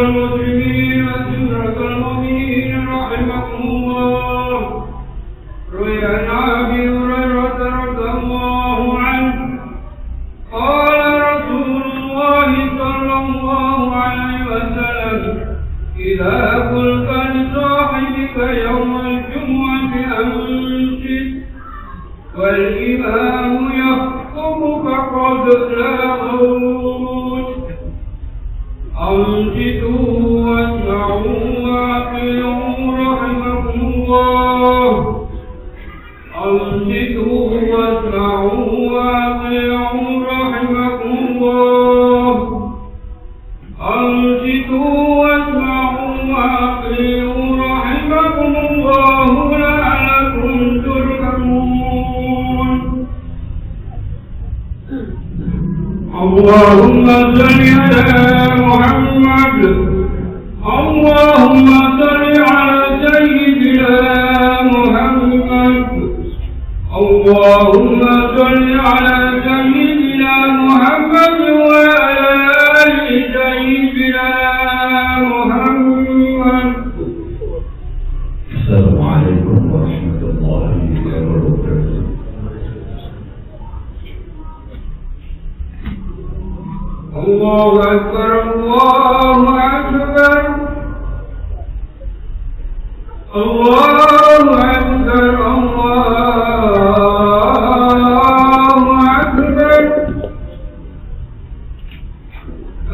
المسلمين وسنة المؤمنين رحمكم الله. روي عن أبي هريرة رضي الله عنه قال رسول الله صلى الله عليه وسلم: إذا قلت لصاحبك يوم الجمعة أنصت والإمام يخطب فقد لاغوت. أنصتوا واسمعوا وأطيعوا رحمكم الله. أنصتوا واسمعوا وأطيعوا رحمكم الله. أنصتوا واسمعوا وأطيعوا رحمكم الله لعلكم ترحمون. اللهم صل على محمد. اللهم صل على سيدنا محمد. اللهم صل على سيدنا محمد وعلى آل سيدنا محمد. السلام عليكم ورحمة الله وبركاته. الله أكبر الله أكبر الله أكبر الله أكبر.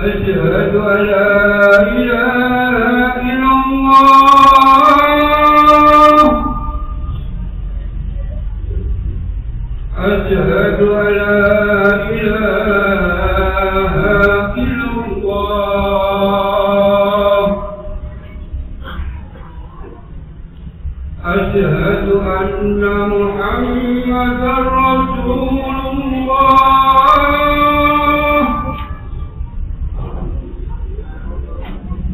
أشهد أن لا إله إلا الله. أشهد أن لا إله إلا الله. أشهد أن محمدا رسول الله.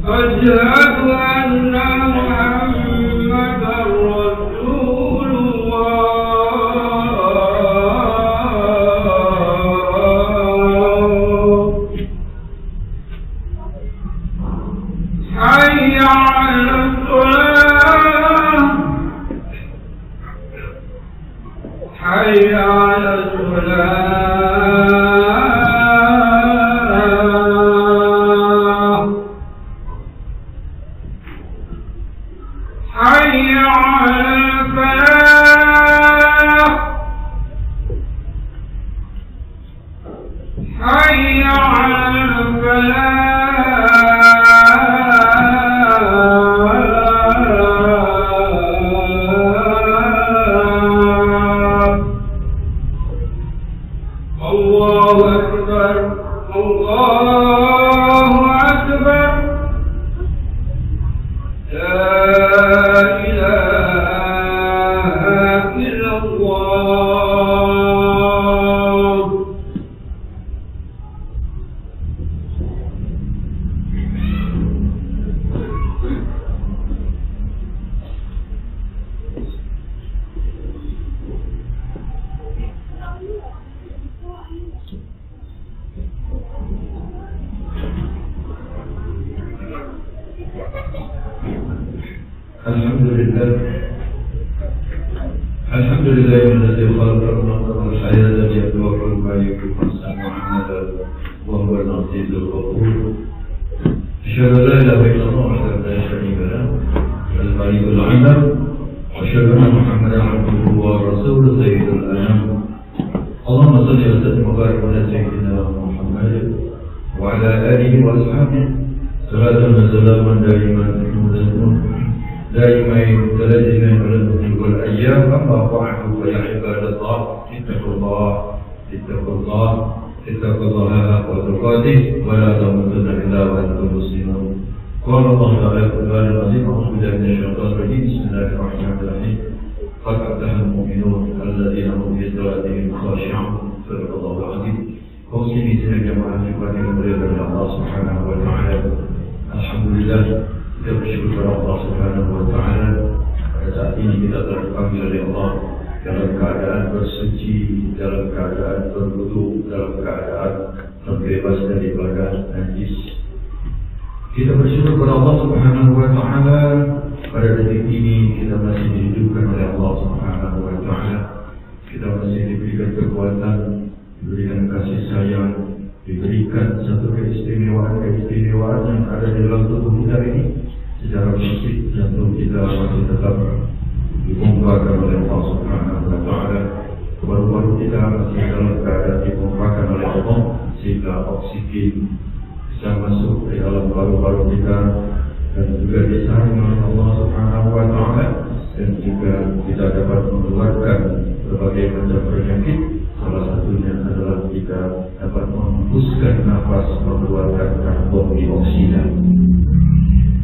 أشهد أن محمدا رسول الله. حي على الصلاة. حي على الصلاة. حي على الفلاح. حي على الفلاح. الله أكبر الله أكبر. لا إله إلا الله. الحمد لله الذي خلق الموت والحياة ليبلوكم أيكم أحسن عملا وهو العزيز الغفور. أشهد أن لا إله إلا الله وحده لا شريك له الملك الأعلى وأشهد أن محمدا عبده ورسوله سيد الأنام. اللهم صل وسلم وبارك على سيدنا محمد وعلى آله وأصحابه صلاة وسلاما دائمين متلازمين على النزول والأيام. أما بعد فيا عباد الله اتقوا الله حق تقاته ولا تموتن إلا وأنتم مسلمون. قال الله تعالى في القرآن العظيم: أعوذ بالله من الشيطان الرجيم. بسم الله الرحمن الرحيم. قد أفلح المؤمنون الذين هم في صلاتهم خاشعون. صدق الله العظيم. أوصي بسم جماعة الإخوان والرضا الله سبحانه وتعالى. الحمد لله. Kita bersyukur kepada Allah Subhanahu wa Ta'ala. Pada saat ini kita terpanggil oleh Allah dalam keadaan bersuci, dalam keadaan berwudu, dalam keadaan terbebas daripada najis. Kita bersyukur kepada Allah Subhanahu wa Ta'ala. Pada detik ini kita masih dihidupkan oleh Allah Subhanahu wa Ta'ala. Kita masih diberikan kekuatan, diberikan kasih sayang, diberikan satu keistimewaan yang ada di dalam tubuh kita ini. Secara fisik jantung kita masih tetap dipompakan oleh Allah Subhanahu wa Ta'ala. Paru-paru kita masih dalam keadaan dipompakan oleh Allah, sehingga oksigen bisa masuk ke dalam paru-paru kita dan juga disaring oleh Allah Subhanahu wa Ta'ala, dan juga kita dapat mengeluarkan berbagai macam penyakit. Salah satunya adalah kita dapat menghembuskan nafas, mengeluarkan karbon dioksida.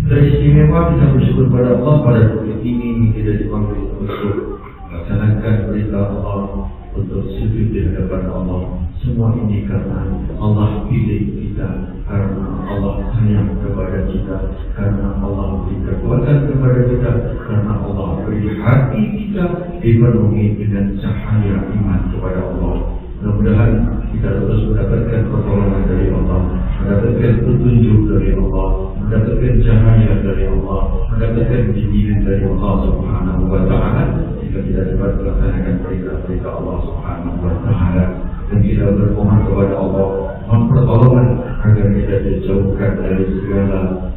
Dan istimewa kita bersyukur pada Allah pada detik ini kita dipanggil untuk melaksanakan perintah Allah, untuk sujud di hadapan Allah. Semua ini karena Allah pilih kita, karena Allah sayang kepada kita, karena Allah beri kekuatan kepada kita, karena Allah beri hati kita dipenuhi dengan cahaya iman kepada Allah. Mudah-mudahan kita terus mendapatkan pertolongan dari Allah, mendapatkan petunjuk dari Allah, mendapatkan cahaya dari Allah, mendapatkan bimbingan dari Allah Subhanahu wa Ta'ala, jika kita dapat melaksanakan perintah-perintah Allah Subhanahu wa Ta'ala. Dan kita bermohon kepada Allah, mohon pertolongan agar kita dijauhkan dari segala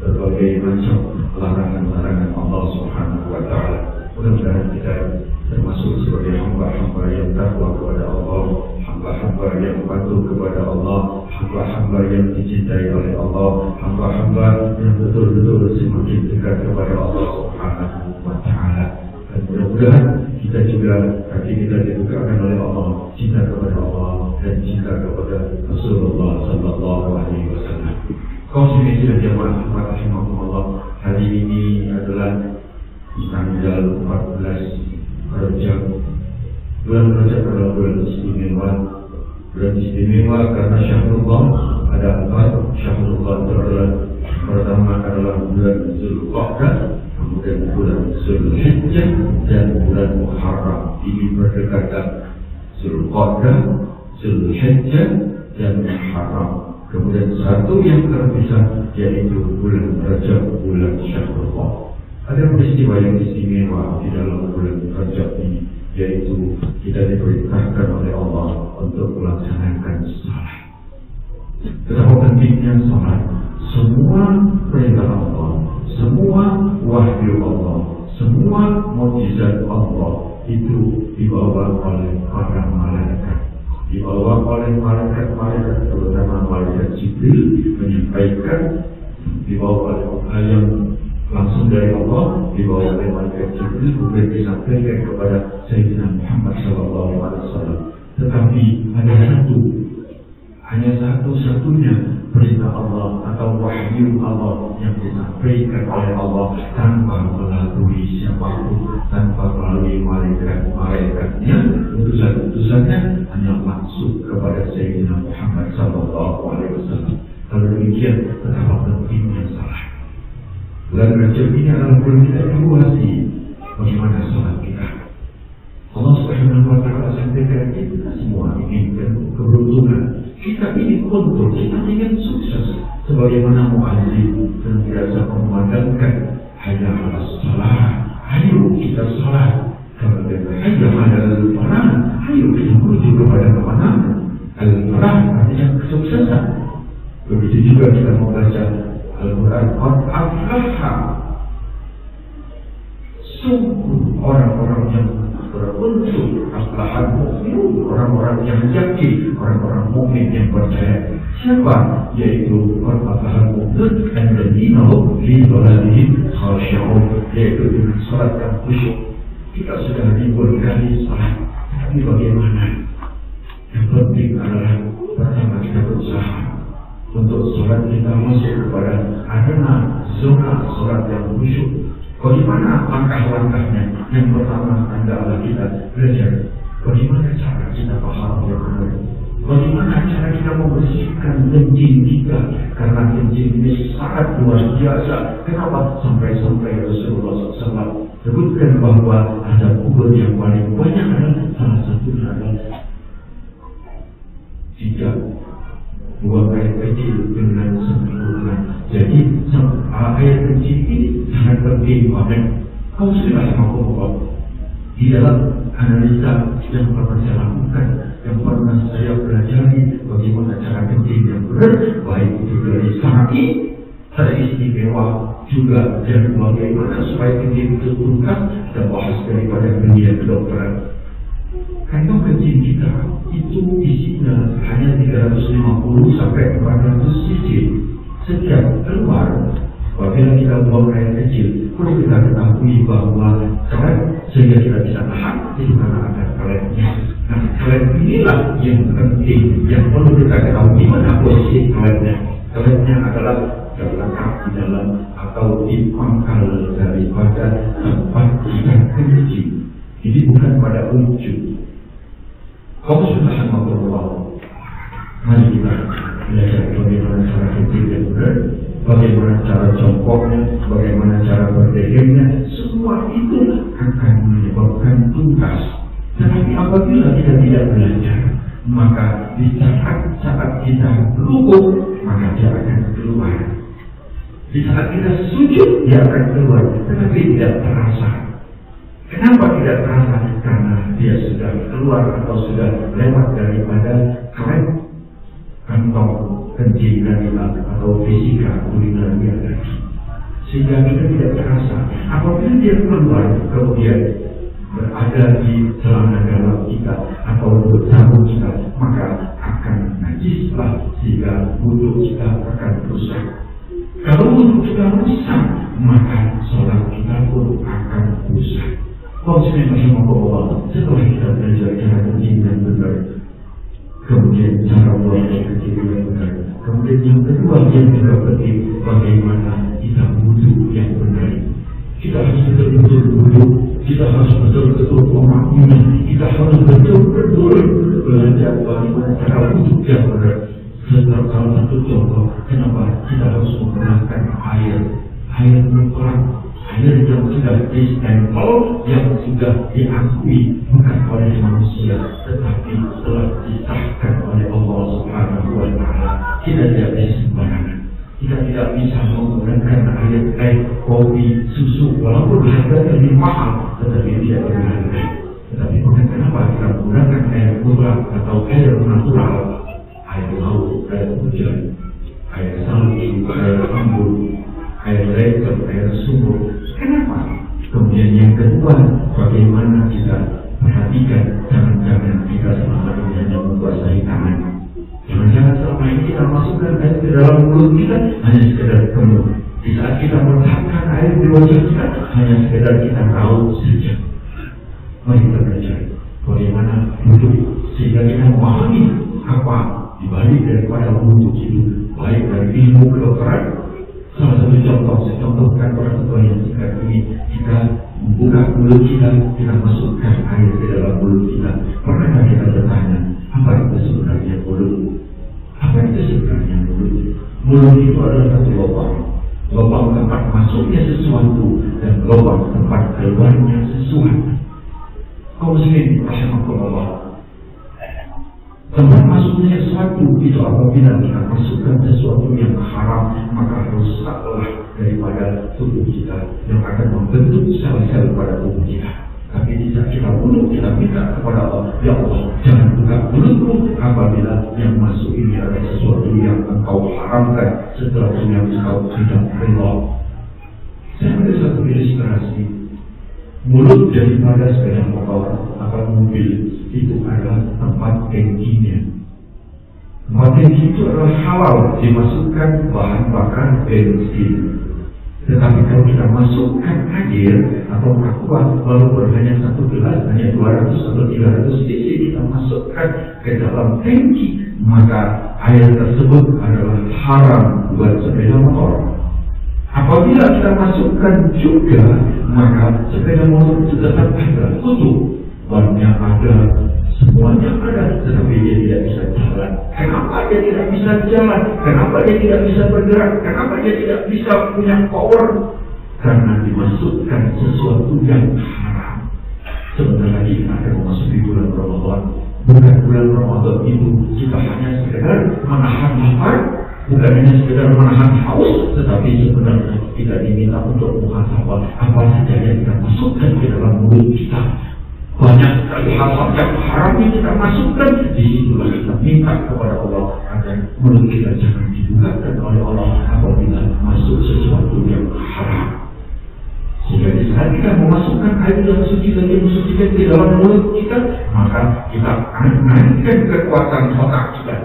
berbagai macam larangan-larangan Allah Subhanahu wa Ta'ala. Mudah-mudahan kita termasuk sebagai hamba-hamba yang takwa kepada Allah, hamba-hamba yang patuh kepada Allah, hamba-hamba yang dicintai oleh Allah, hamba-hamba yang betul-betul semakin dekat kepada Allah Subhanahu wa Ta'ala. Dan mudah-mudahan kita juga hati kita dibukakan oleh Allah, cinta kepada Allah dan cinta kepada Rasulullah Sallallahu Alaihi Wasallam. Kaum muslimin jamaah rahimahumullah, hari ini adalah tanggal 14 Rajab. Bulan Rajab adalah bulan istimewa. Bulan istimewa karena Syahrullah ada 4. Syahrullah itu adalah pertama adalah bulan Zulqa'dah, kemudian bulan Zulhijjah dan bulan Muharram. Ini berdekatan, Zulqa'dah, Zulhijjah dan Muharram. Kemudian satu yang terpisah yaitu bulan Rajab, bulan Syahrullah. Ada peristiwa yang istimewa di dalam bulan Rajab ini, yaitu kita diperintahkan oleh Allah untuk melaksanakan salat. Betapa pentingnya salat. Semua perintah Allah, semua wahyu Allah, semua mukjizat Allah itu dibawa oleh para malaikat. Dibawa oleh malaikat-malaikat, terutama malaikat Jibril menyampaikan, dibawa oleh yang langsung dari Allah, dibawa oleh malaikat Jibril kemudian disampaikan kepada Sayyidina Muhammad SAW. Tetapi hanya satu-satunya perintah Allah atau wahyu Allah yang disampaikan oleh Allah tanpa melalui siapapun, tanpa melalui malaikat-malaikatnya. Utusan-utusannya hanya langsung kepada Sayyidina Muhammad SAW. Kalau demikian, betapa pentingnya salat. Bulan Rajab ini adalah bulan kita evaluasi bagaimana salat kita. Allah Subhanahu wa Ta'ala sampaikan kita semua inginkan keberuntungan. Kita ingin kontrol, kita ingin sukses. Sebagaimana muadzin dan biasa memandangkan hayya 'alas shalah, ayo kita salat. Kemudian hayya 'alal falah, ayo kita menuju kepada kemenangan. Al-falah artinya kesuksesan. Begitu juga kita membaca Al-Quran, aflaha, sungguh orang-orang yang beruntung, aflahan mu'minun, orang-orang yang yakin, orang-orang mukmin yang percaya. Siapa? Yaitu aflahan mu'minun alladzina hum fi shalatihim khashi'un, yaitu dengan salat yang khusyuk. Kita sudah ribuan kali salat, tapi bagaimana? Yang penting adalah pertama kita berusaha untuk salat kita masuk kepada arena zona salat yang khusyuk. Bagaimana langkah-langkahnya? Yang pertama adalah kita belajar bagaimana cara kita paham yang benar. Bagaimana cara kita membersihkan kencing kita, karena kencing ini sangat luar biasa. Kenapa? Sampai-sampai Rasulullah SAW sebutkan bahwa ada kubur yang paling banyak adalah salah satunya adalah 3 buang air kecil dengan sempurna. Jadi berkeimbangan. Kau sudah Allah. Di dalam analisa yang pernah saya lakukan, yang pernah saya pelajari bagaimana cara kencing yang benar, baik itu dari sakit, teristimewa, juga dan bagaimana supaya kencing itu tuntas, dan bahas daripada dunia kedokteran. Karena kencing kita itu isinya hanya 350 sampai 400 cc. Setiap keluar, apabila kita buang air kecil, perlu kita ketahui bahwa keren sehingga kita bisa tahan di mana ada kerennya. Nah, keren inilah yang penting, yang perlu kita ketahui di mana posisi kerennya. Kerennya adalah terletak di dalam atau di pangkal daripada tempat kita kencing. Ini bukan pada ujung. Kau sudah Allah. Mari kita belajar bagaimana cara kencing yang benar, bagaimana cara jongkoknya, bagaimana cara berdirinya. Semua itu akan menyebabkan tuntas. Tetapi apabila kita tidak belajar, maka di saat kita luput, maka dia akan keluar. Di saat kita sujud, dia akan keluar, tetapi tidak terasa. Kenapa tidak terasa? Karena dia sudah keluar atau sudah lewat daripada kantong kencing atau fisika kulinaria tadi, sehingga kita tidak terasa. Apabila dia keluar kemudian berada di celana dalam kita atau bersambung kita, maka akan najislah sehingga wudhu kita akan rusak. Kalau wudhu kita rusak, maka sholat kita pun akan rusak. Setelah kita belajar cara kencing yang benar, kemudian cara buang kencing yang benar, kemudian yang kedua yang juga penting, bagaimana kita wudhu yang benar. Kita harus betul-betul wudhu, kita harus betul-betul memakmumi, kita harus betul-betul belajar bagaimana cara wudhu yang benar. Salah satu contoh, kenapa kita harus menggunakan air mutlak, air yang sudah distempel, yang sudah diakui bukan oleh manusia, tetapi telah disahkan oleh Allah Subhanahu wa Ta'ala. Kita tidak bisa sembarangan. Kita tidak bisa menggunakan air kopi, susu, walaupun harganya lebih mahal, tetapi tidak berharga. Tetapi kenapa kita menggunakan air mutlak atau air natural, air laut, air hujan, air salju, air embun, air leker, air sumur? Kenapa? Kemudian yang kedua, bagaimana kita perhatikan jangan-jangan kita selama ini hanya membasahi tangan. Jangan-jangan selama ini kita masukkan air ke dalam mulut kita hanya sekedar kemul. Di saat kita meletakkan air di wajah kita hanya sekedar kita tahu saja. Mari kita belajar bagaimana wudhu sehingga kita memahami apa dibalik daripada wudhu itu, baik dari ilmu kedokteran. Salah satu contoh, saya contohkan pada ketua yang singkat ini, kita membuka mulut kita, kita masukkan air ke dalam mulut kita. Pernahkah kita bertanya, apa itu sebenarnya mulut? Apa itu sebenarnya mulut? Mulut itu adalah satu lubang tempat masuknya sesuatu dan lubang tempat keluarnya sesuatu. Kaum muslimin rahimakumullah, tempat masuknya sesuatu itu apabila kita masukkan sesuatu yang haram, maka rusaklah daripada tubuh kita yang akan membentuk sel-sel pada tubuh kita. Tapi di saat kita wudhu, kita minta kepada Allah, ya Allah, jangan buka mulutku apabila yang masuk ini adalah sesuatu yang engkau haramkan, sesuatu yang engkau tidak rela. Saya ada satu ilustrasi. Mulut daripada sepeda motor atau mobil itu adalah tempat tangkinya. Tempat tangki itu adalah halal, dimasukkan bahan bakar bensin. Tetapi kalau kita masukkan air atau aqua, walaupun hanya satu gelas, hanya 200 atau 300 cc kita masukkan ke dalam tangki, maka air tersebut adalah haram buat sepeda motor. Apabila kita masukkan juga, maka sepeda motor itu tetap ada, tutup, bannya ada, semuanya ada, tetapi dia tidak bisa jalan. Kenapa dia tidak bisa jalan? Kenapa dia tidak bisa bergerak? Kenapa dia tidak bisa punya power? Karena dimasukkan sesuatu yang haram. Sebentar lagi kita akan memasuki bulan Ramadan. Bukan bulan Ramadan itu kita hanya sekedar menahan lapar, bukan hanya sekedar menahan haus, tetapi sebenarnya kita diminta untuk muhasabah apa saja yang kita masukkan ke dalam mulut kita. Banyak sekali hal yang haram yang kita masukkan. Disitulah kita minta kepada Allah agar mulut kita jangan dibukakan oleh Allah apabila masuk sesuatu yang haram. Sehingga di saat kita memasukkan air yang suci dan yang mensucikan di dalam mulut kita, maka kita akan menaikkan kekuatan otak kita.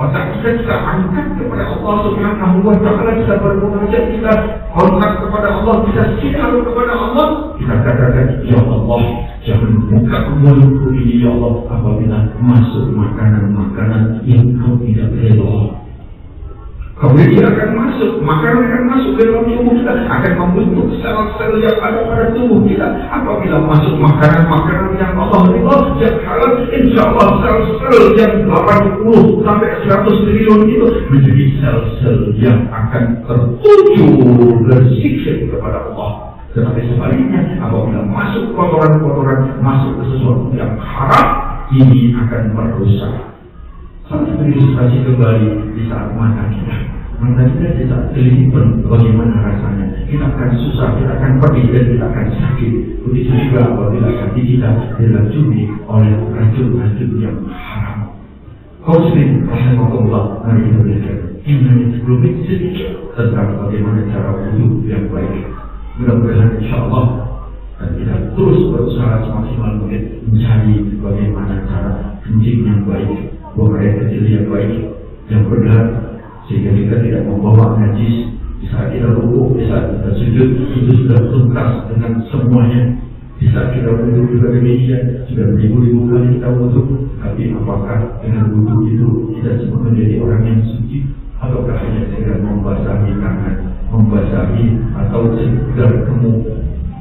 Otak kita angkat kepada Allah Subhanahu wa Ta'ala, kita bermunajat, kita kontak kepada Allah, kita siar kepada Allah, kita katakan, ya Allah, jangan buka mulutku ini ya Allah apabila masuk makanan-makanan yang kau tidak rela. Kemudian akan masuk, makanan akan masuk ke dalam tubuh kita, akan membentuk sel-sel yang ada pada tubuh kita. Apabila masuk makanan-makanan yang Allah ridha, yang halal, insya Allah sel-sel yang 80 sampai 100 triliun itu menjadi sel-sel yang akan tertuju bersiksa kepada Allah. Tetapi sebaliknya, apabila masuk kotoran-kotoran, masuk ke sesuatu yang haram, ini akan merusak. Sampai berilustrasi kembali di saat mata kita. Mata kita di saat kelilipan, bagaimana rasanya? Kita akan susah, kita akan pedih dan kita akan sakit. Begitu juga apabila hati kita diracuni oleh racun-racun yang haram. Muslim, rahimahullah, mari kita belajar. Ini sebelum itu sedikit tentang bagaimana cara wudhu yang baik. Mudah-mudahan insyaAllah dan kita terus berusaha semaksimal mungkin mencari bagaimana cara kencing yang baik, buang air kecil yang baik, yang benar, sehingga kita tidak membawa najis di saat kita rukuk, di saat kita sujud, itu sudah tuntas dengan semuanya. Di saat kita wudhu juga demikian, sudah beribu-ribu kali kita wudhu, tapi apakah dengan wudhu itu kita semua menjadi orang yang suci, ataukah hanya sekedar membasahi tangan, membasahi atau sekedar kemuk?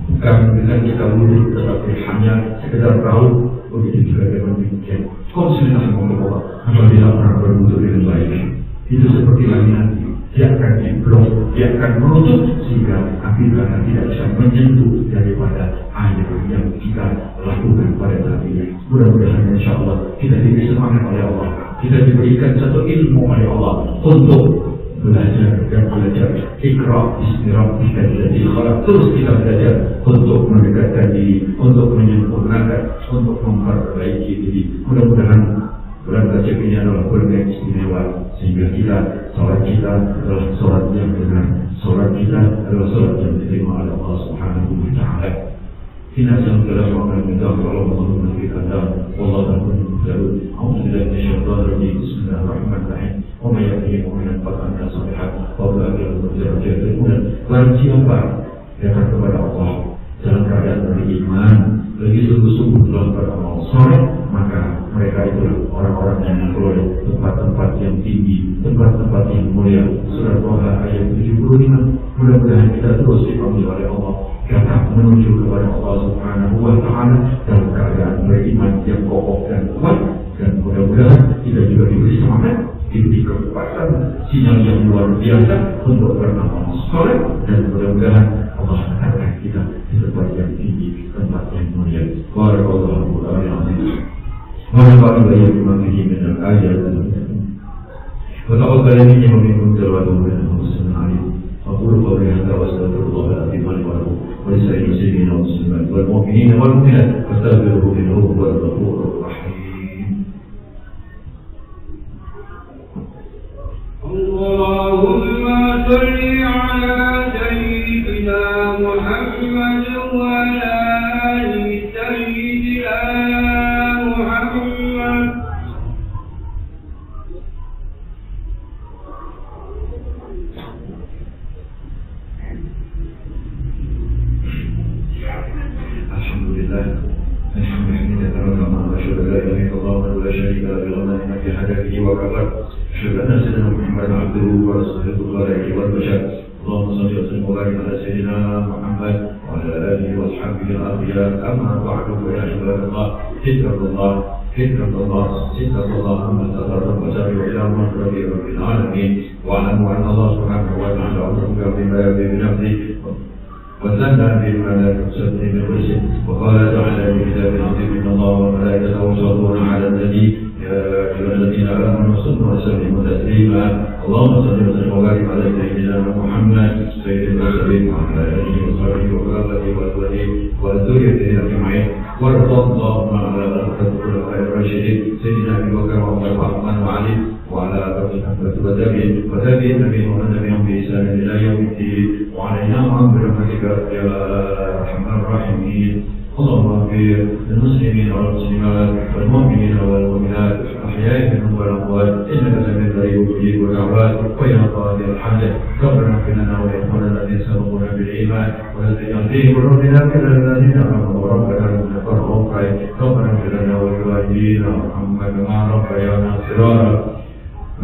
Bukan dengan kita wudhu, tetapi hanya sekedar tahu. Begitu juga dengan demikian. Konsultasi Allah apabila orang berwudhu dengan baik, itu seperti langit nanti, dia akan diblok, dia akan menutup sehingga api neraka tidak bisa menyentuh daripada air yang kita lakukan pada saat ini. Mudah-mudahan insya Allah kita diberi semangat oleh Allah, kita diberikan satu ilmu oleh Allah untuk belajar dan belajar. Iqra bismi rabbika alladzi khalaq. Terus kita belajar untuk mendekatkan diri, untuk menyempurnakan, untuk memperbaiki diri. Mudah-mudahan bulan Rajab ini adalah bulan yang istimewa, sehingga sholat kita adalah sholat yang benar, sholat kita adalah sholat yang diterima oleh Allah Subhanahu wa Ta'ala. Inna sallallahu alaihi wa sallam Allahumma fi qadar wallahu ta'ala a'udzubillahi minasyaitonir rajim. Bismillahirrahmanirrahim. Wa may yahdihim mu'minan faqad salihat wa ba'dahu darajatun. Barang siapa yang kepada Allah dalam keadaan beriman, lagi sungguh-sungguh dalam beramal saleh, maka mereka itulah orang-orang yang memperoleh tempat-tempat yang tinggi, tempat-tempat yang mulia. Surah Toha ayat 75. Mudah-mudahan kita terus dipanggil oleh Allah kata menuju kepada Allah Subhanahu wa Ta'ala dalam keadaan beriman yang kokoh dan kuat, dan mudah-mudahan kita juga diberi semangat, diberi kekuatan, sinyal yang luar biasa untuk beramal saleh, dan mudah-mudahan Allah akan kita di tempat yang tinggi, tempat yang mulia. Barakallahu a'lam. Wa nafa'ana bima fihi min al-ayat wa taqabbalani minkum tawwabun rahim. أقول قولي هذا وأستغفر الله العظيم لي ولكم ولسائر المسلمين والمسلمات والمؤمنين والمؤمنات فاستغفروه إنه هو الغفور الرحيم. اللهم صل على سيدنا محمد وعلى آل سيدنا محمد. لا شريك له بغنى في هدفه وكفر. أشهد أن سيدنا محمدا عبده ورسوله الخالق والبشر. اللهم صل وسلم وبارك على سيدنا محمد وعلى آله وأصحابه الأخيار. أما بعد فيا عباد الله اتقوا الله اتقوا الله أما تقرب وسارعوا إلى مغفرة رب العالمين. واعلموا أن الله سبحانه وتعالى أمركم بما يرضي بنفسه وثنى بالملائكة المسبحين بالقدس وقال تعالى في كتابه العزيز إن الله وملائكته يصلون على النبي يا أيها الذين آمنوا صلوا وسلموا تسليما اللهم صل وسلم وبارك على سيدنا محمد سيد المرسلين وعلى آله وصحبه وآله وأزواجه وذريته أجمعين وارض اللهم على الخلفاء الراشدين سيدنا أبي بكر وعمر وعثمان وعلي وعلى آله وتابعين نبيهم ونبيهم بإحسان إلى يوم الدين وعلينا معهم برحمتك يا أرحم الراحمين اللهم اغفر للمسلمين والمسلمات والمؤمنين والمؤمنات احياء منهم والاموات انك سميع قريب مجيب الدعوات ويا قاضي الحاجات ربنا اغفر لنا ولاخواننا الذين سبقونا بالايمان ولا تجعل في قلوبنا غلا للذين امنوا ربنا انك رؤوف رحيم ربنا اغفر لنا ولوالدينا وارحمنا كما ربيانا صغارا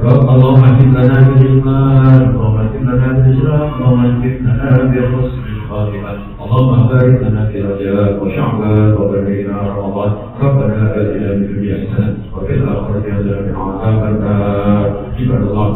اللهم اهد لنا بالايمان اللهم اهد لنا بالاسلام اللهم اهد لنا بحسن الخاتمه اللهم بارك لنا في رجاء وشعبان وبلغنا رمضان ربنا آتنا في الدنيا حسنه وفي الاخره حسنه وقنا عذاب النار عباد الله